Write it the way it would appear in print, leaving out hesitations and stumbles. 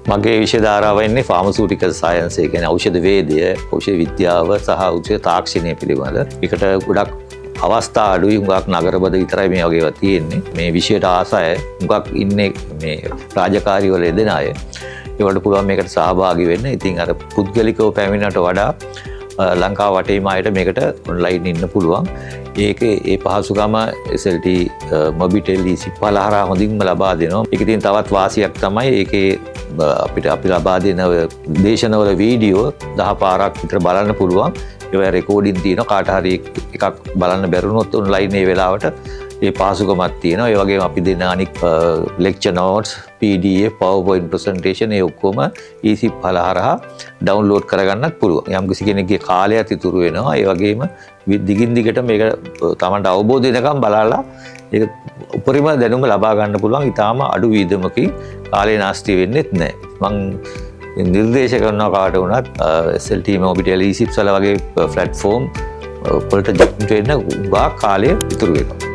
මගේ විෂය ධාරාව වෙන්නේ ෆාමසිටිකල් සයන්ස්, ඒ කියන්නේ ඖෂධ වේදය, ඖෂධ විද්‍යාව සහ ඖෂධ තාක්ෂණය පිළිබඳ. ඒකට ගොඩක් අවස්ථා අඩුයි, හුඟක් නගරබද විතරයි මේ වගේ ඒවා තියෙන්නේ. මේ විෂයට ආසය හුඟක් ඉන්නේ මේ රාජකාරී වල යෙදෙන අය. ඒවට පුළුවන් මේකට සහභාගී වෙන්න. ඉතින් අර පුද්ගලිකව පැමිණනට වඩා ලංකාව වටේම අයට මේකට ඔන්ලයින් ඉන්න පුළුවන්. ඒකේ ඒ පහසුකම SLT මොබිටෙල් E15 හරහා හොඳින්ම ලබා දෙනවා. ඒක ඉතින් තවත් වාසියක් තමයි ඒකේ අපි ලබා දෙන දේශනවල වීඩියෝ 10 පාරක් විතර බලන්න පුළුවන්. ඒවා රෙකෝඩින් තියෙනවා. කාට හරි එකක් බලන්න බැරුණොත් ඔන්ලයින් ඒ වෙලාවට ඒ පහසුකමක් තියෙනවා. ඒ වගේම අපි දෙන අනික් lecture notes, PDF, PowerPoint presentation ඒ ඔක්කොම E15 හරහා ඩවුන්ලෝඩ් කරගන්නත් පුළුවන්. යම්කිසි කෙනෙක්ගේ කාලයක් ඉතුරු වෙනවා. ඒ වගේම දිගින් දිගට මේක තමන්ට අවබෝධ වෙනකම් බලලා ඒක උපරිම දැනුම ලබා ගන්න පුළුවන්. ඊටාම අඩු වීදමකින් කාලේ නාස්ති වෙන්නේත් නැහැ. මම නිර්දේශ කරනවා කාට වුණත් SLT මොබිටෙල් E15 වගේ ප්ලැට්ෆෝම් වලට ජොයින් වෙන්න උගා කාලය ඉතුරු වෙනවා.